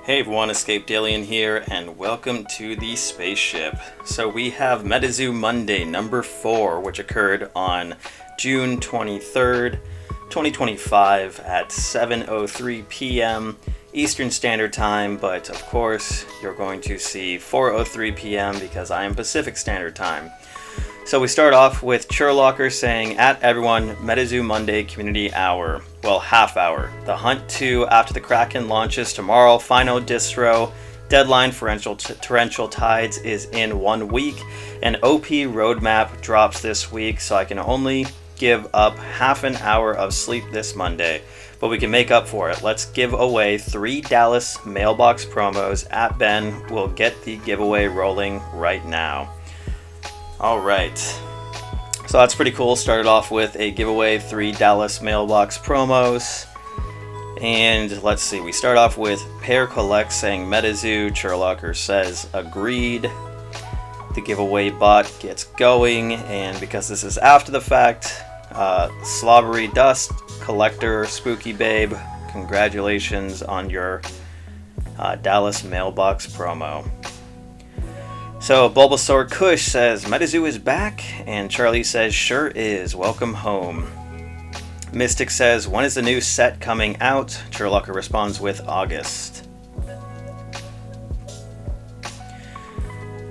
Hey everyone, Escaped Alien here, and welcome to the spaceship. So we have Metazoo Monday number 4, which occurred on June 23rd, 2025 at 7:03 p.m. Eastern Standard Time, but of course you're going to see 4:03 p.m. because I am Pacific Standard Time. So we start off with Hurlocker saying, at everyone, Metazoo Monday Community Hour. Well, half hour. The Hunt 2 After the Kraken launches tomorrow. Final distro. Deadline for Torrential Tides is in 1 week. An OP roadmap drops this week, so I can only give up half an hour of sleep this Monday. But we can make up for it. Let's give away 3 Dallas mailbox promos. At Ben will get the giveaway rolling right now. Alright, so that's pretty cool. Started off with a giveaway, 3 Dallas mailbox promos. And let's see, we start off with Pair Collect saying Metazoo. Hurlocker says agreed. The giveaway bot gets going, and because this is after the fact, Slobbery Dust, Collector, Spooky Babe, congratulations on your Dallas mailbox promo. So Bulbasaur Kush says Metazoo is back, and Charlie says sure is, welcome home. Mystic says when is the new set coming out? Hurlocker responds with August.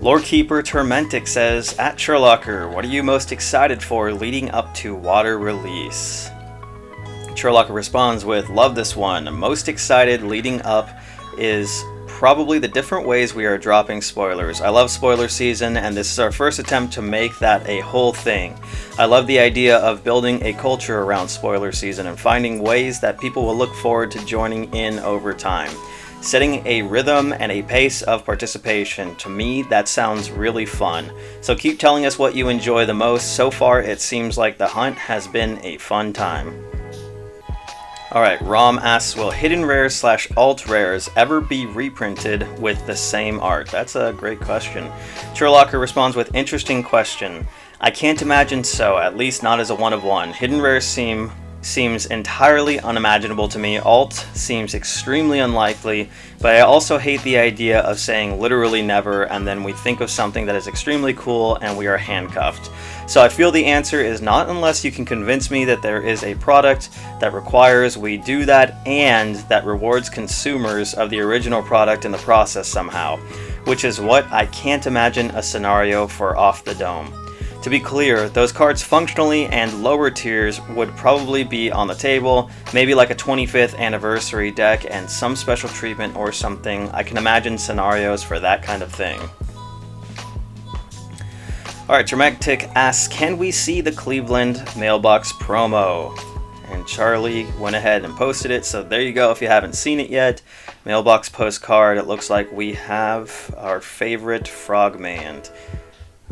Lorekeeper Tormentic says at Hurlocker, what are you most excited for leading up to Water release? Hurlocker responds with love this one. Most excited leading up is probably the different ways we are dropping spoilers. I love spoiler season, and this is our first attempt to make that a whole thing. I love the idea of building a culture around spoiler season and finding ways that people will look forward to joining in over time. Setting a rhythm and a pace of participation. To me, that sounds really fun. So keep telling us what you enjoy the most. So far, it seems like the hunt has been a fun time. Alright, Rom asks, will hidden rares / alt rares ever be reprinted with the same art? That's a great question. Hurlocker responds with interesting question. I can't imagine so, at least not as a one of one. Hidden rares seems entirely unimaginable to me. Alt seems extremely unlikely, but I also hate the idea of saying literally never and then we think of something that is extremely cool and we are handcuffed. So I feel the answer is not unless you can convince me that there is a product that requires we do that and that rewards consumers of the original product in the process somehow, which is what I can't imagine a scenario for Off the Dome. To be clear, those cards functionally and lower tiers would probably be on the table, maybe like a 25th anniversary deck and some special treatment or something. I can imagine scenarios for that kind of thing. Alright, Dramatic asks, can we see the Cleveland mailbox promo? And Charlie went ahead and posted it, so there you go if you haven't seen it yet. Mailbox postcard, it looks like we have our favorite Frogman.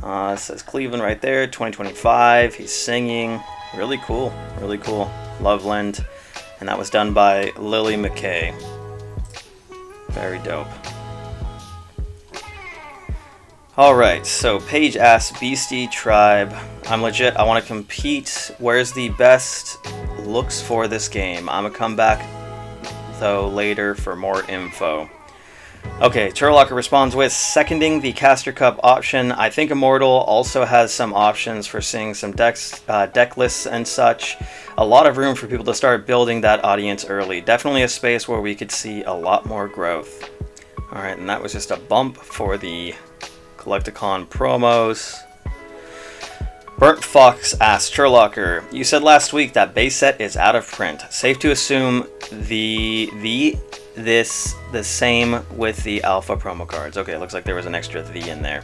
It says Cleveland right there, 2025. He's singing. Really cool. Really cool. Loveland. And that was done by Lily McKay. Very dope. Alright, so Paige asks, Beastie Tribe. I'm legit. I want to compete. Where's the best looks for this game? I'm going to come back, though, later for more info. Okay, Hurlocker responds with seconding the Caster Cup option. I think Immortal also has some options for seeing some deck lists and such. A lot of room for people to start building that audience early. Definitely a space where we could see a lot more growth. Alright, and that was just a bump for the Collecticon promos. Burnt Fox asked Hurlocker, you said last week that base set is out of print. Safe to assume the same with the alpha promo cards. Okay, it looks like there was an extra "the" in there.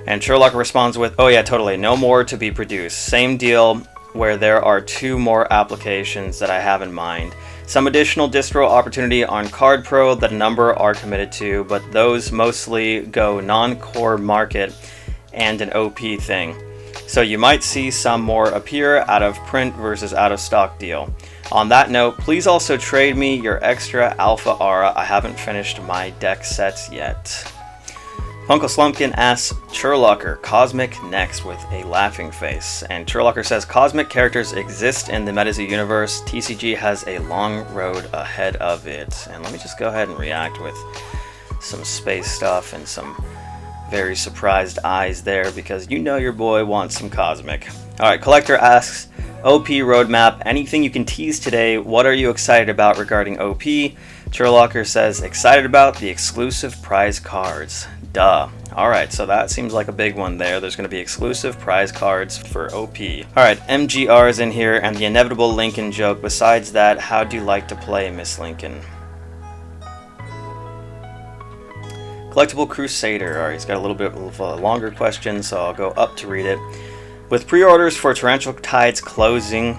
And Hurlocker responds with, oh yeah, totally, no more to be produced. Same deal where there are 2 more applications that I have in mind. Some additional distro opportunity on Card Pro that a number are committed to, but those mostly go non-core market and an OP thing. So you might see some more appear out of print versus out of stock deal. On that note, please also trade me your extra Alpha Aura. I haven't finished my deck sets yet. Funko Slumpkin asks Hurlocker, Cosmic next with a laughing face. And Hurlocker says, Cosmic characters exist in the Metazoo universe. TCG has a long road ahead of it. And let me just go ahead and react with some space stuff and some very surprised eyes there, because you know your boy wants some Cosmic. Alright, Collector asks, OP roadmap, anything you can tease today? What are you excited about regarding OP? Hurlocker says, excited about the exclusive prize cards. Duh. Alright, so that seems like a big one there. There's going to be exclusive prize cards for OP. Alright, MGR is in here, and the inevitable Lincoln joke. Besides that, how do you like to play, Miss Lincoln? Collectible Crusader. Alright, he's got a little bit of a longer question, so I'll go up to read it. With pre-orders for Torrential Tides closing,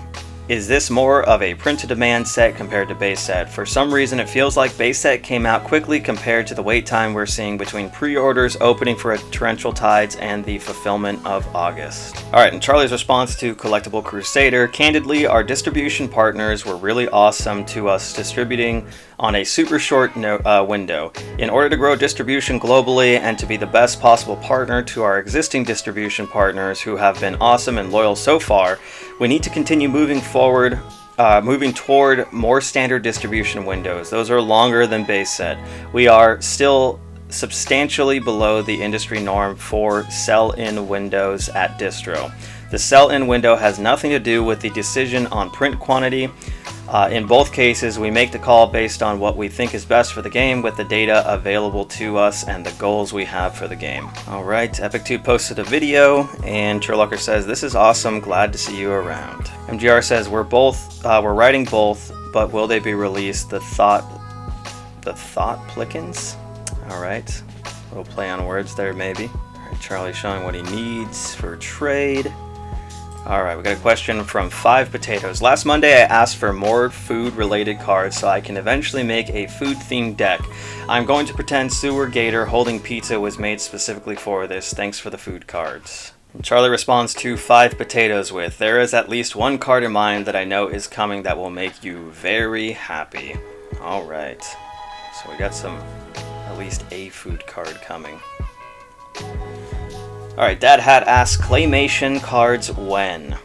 is this more of a print-to-demand set compared to base set? For some reason, it feels like base set came out quickly compared to the wait time we're seeing between pre-orders opening for Torrential Tides and the fulfillment of August. Alright, and Charlie's response to Collectible Crusader, candidly, our distribution partners were really awesome to us distributing on a super short window. In order to grow distribution globally and to be the best possible partner to our existing distribution partners who have been awesome and loyal so far, we need to continue moving forward, moving toward more standard distribution windows. Those are longer than base set. We are still substantially below the industry norm for sell-in windows at distro. The sell-in window has nothing to do with the decision on print quantity. In both cases, we make the call based on what we think is best for the game with the data available to us and the goals we have for the game. Alright, Epic2 posted a video, and Hurlocker says, this is awesome, glad to see you around. MGR says, we're writing both, but will they be released? The thought plickens? Alright, a little play on words there maybe. Alright, Charlie showing what he needs for trade. Alright, we got a question from 5 Potatoes. Last Monday I asked for more food-related cards so I can eventually make a food-themed deck. I'm going to pretend Sewer Gator holding pizza was made specifically for this. Thanks for the food cards. And Charlie responds to 5 Potatoes with, there is at least one card in mind that I know is coming that will make you very happy. Alright, so we got at least a food card coming. Alright, Dad Hat asks, claymation cards when?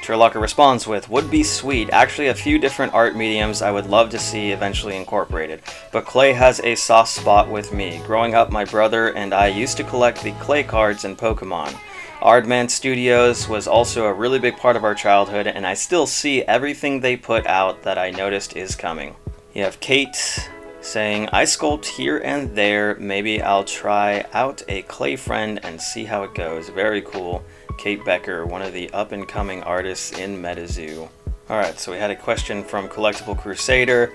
Hurlocker responds with, would be sweet. Actually, a few different art mediums I would love to see eventually incorporated. But clay has a soft spot with me. Growing up, my brother and I used to collect the clay cards in Pokemon. Aardman Studios was also a really big part of our childhood, and I still see everything they put out that I noticed is coming. You have Kate saying, I sculpt here and there, maybe I'll try out a clay friend and see how it goes. Very cool. Kate Becker, one of the up-and-coming artists in Metazoo. Alright, so we had a question from Collectible Crusader.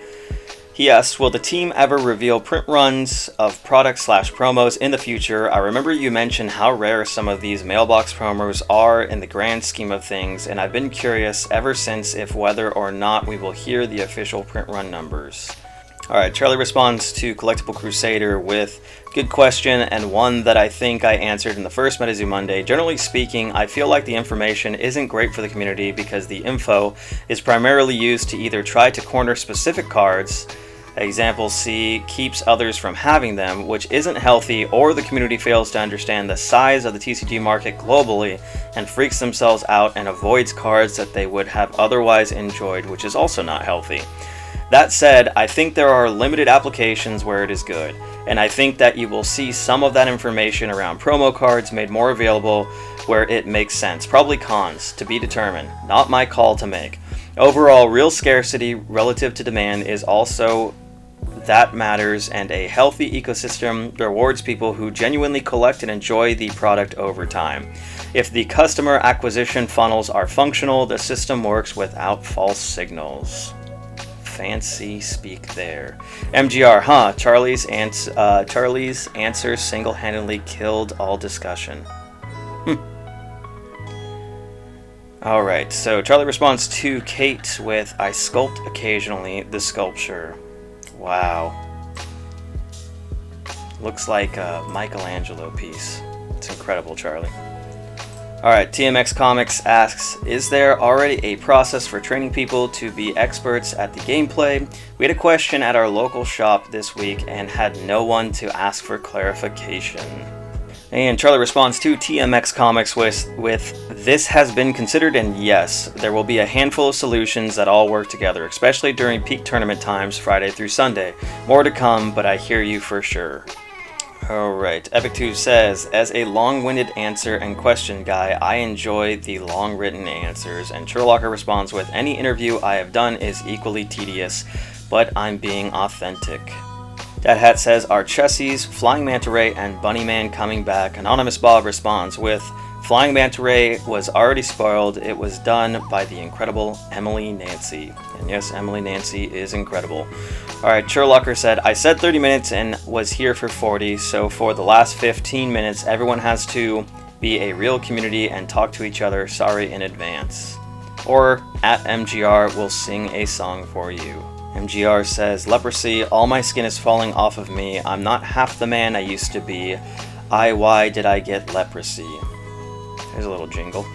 He asks, will the team ever reveal print runs of products/promos in the future? I remember you mentioned how rare some of these mailbox promos are in the grand scheme of things, and I've been curious ever since if whether or not we will hear the official print run numbers. Alright, Charlie responds to Collectible Crusader with, good question, and one that I think I answered in the first Metazoo Monday. Generally speaking, I feel like the information isn't great for the community because the info is primarily used to either try to corner specific cards, example C, keeps others from having them, which isn't healthy, or the community fails to understand the size of the TCG market globally and freaks themselves out and avoids cards that they would have otherwise enjoyed, which is also not healthy. That said, I think there are limited applications where it is good, and I think that you will see some of that information around promo cards made more available where it makes sense. Probably cons, to be determined. Not my call to make. Overall, real scarcity relative to demand is also that matters, and a healthy ecosystem rewards people who genuinely collect and enjoy the product over time. If the customer acquisition funnels are functional, the system works without false signals. Fancy speak there. MGR, huh? Charlie's answer single-handedly killed all discussion. Alright, so Charlie responds to Kate with, I sculpt occasionally, the sculpture. Wow. Looks like a Michelangelo piece. It's incredible, Charlie. Alright, TMX Comics asks, is there already a process for training people to be experts at the gameplay? We had a question at our local shop this week and had no one to ask for clarification. And Charlie responds to TMX Comics with "This has been considered, and yes, there will be a handful of solutions that all work together, especially during peak tournament times, Friday through Sunday. More to come, but I hear you for sure." Alright, Epic2 says, "As a long-winded answer and question guy, I enjoy the long-written answers." And Hurlocker responds with, "Any interview I have done is equally tedious, but I'm being authentic." That Hat says, "Are Chessies, Flying Manta Ray, and Bunnyman coming back?" Anonymous Bob responds with, "Flying Manta Ray was already spoiled. It was done by the incredible Emily Nancy." And yes, Emily Nancy is incredible. Alright, Hurlocker said, "I said 30 minutes and was here for 40, so for the last 15 minutes, everyone has to be a real community and talk to each other. Sorry in advance." Or, at MGR will sing a song for you. MGR says, "Leprosy, all my skin is falling off of me. I'm not half the man I used to be. Why did I get leprosy?" There's a little jingle.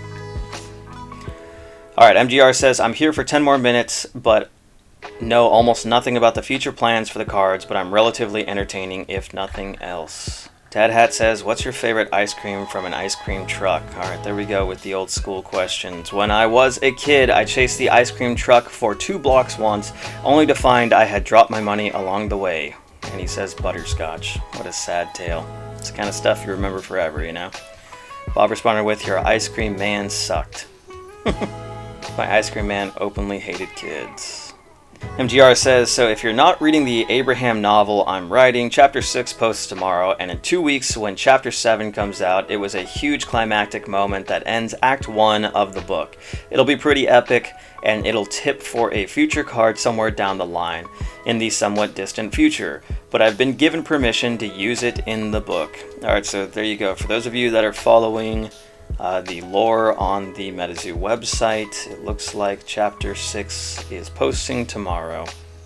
Alright, MGR says, "I'm here for 10 more minutes, but know almost nothing about the future plans for the cards, but I'm relatively entertaining if nothing else." Dad Hat says, "What's your favorite ice cream from an ice cream truck?" Alright, there we go with the old school questions. "When I was a kid, I chased the ice cream truck for 2 blocks once, only to find I had dropped my money along the way." And he says butterscotch. What a sad tale. It's the kind of stuff you remember forever, you know? Bob responded with, "Your ice cream man sucked." My ice cream man openly hated kids. MGR says, "So if you're not reading the Abraham novel I'm writing, Chapter 6 posts tomorrow, and in 2 weeks when Chapter 7 comes out, it was a huge climactic moment that ends Act 1 of the book. It'll be pretty epic, and it'll tip for a future card somewhere down the line, in the somewhat distant future, but I've been given permission to use it in the book." Alright, so there you go. For those of you that are following the lore on the Metazoo website, it looks like Chapter 6 is posting tomorrow.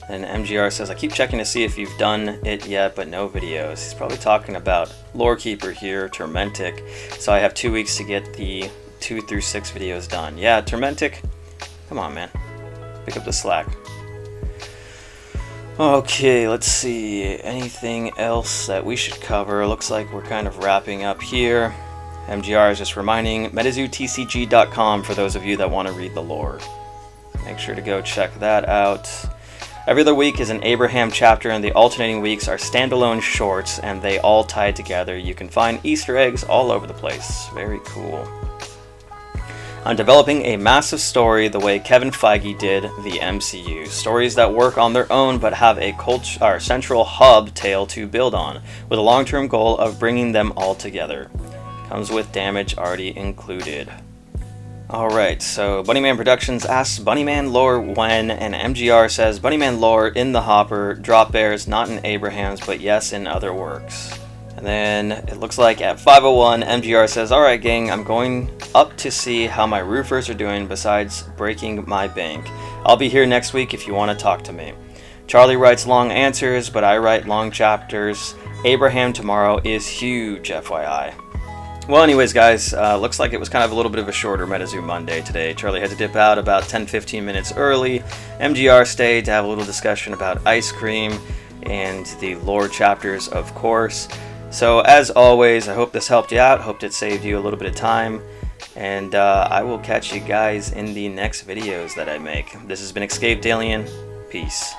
And MGR says, "I keep checking to see if you've done it yet, but no videos." He's probably talking about Lorekeeper here, Tormentic. So I have 2 weeks to get the 2 through 6 videos done. Yeah, Tormentic, come on, man. Pick up the slack. Okay, let's see. Anything else that we should cover? Looks like we're kind of wrapping up here. MGR is just reminding, MetaZooTCG.com for those of you that want to read the lore. Make sure to go check that out. Every other week is an Abraham chapter, and the alternating weeks are standalone shorts, and they all tie together. You can find Easter eggs all over the place. Very cool. I'm developing a massive story the way Kevin Feige did the MCU. Stories that work on their own but have a central hub tale to build on, with a long-term goal of bringing them all together. Comes with damage already included. Alright, so Bunnyman Productions asks Bunnyman lore when, and MGR says Bunnyman lore in the hopper, drop bears not in Abraham's, but yes in other works. And then it looks like at 5:01, MGR says, "Alright gang, I'm going up to see how my roofers are doing besides breaking my bank. I'll be here next week if you want to talk to me." Charlie writes long answers, but I write long chapters. Abraham tomorrow is huge, FYI. Well, anyways, guys, looks like it was kind of a little bit of a shorter Metazoo Monday today. Charlie had to dip out about 10-15 minutes early. MGR stayed to have a little discussion about ice cream and the lore chapters, of course. So, as always, I hope this helped you out. Hoped it saved you a little bit of time. And I will catch you guys in the next videos that I make. This has been Escaped Alien. Peace.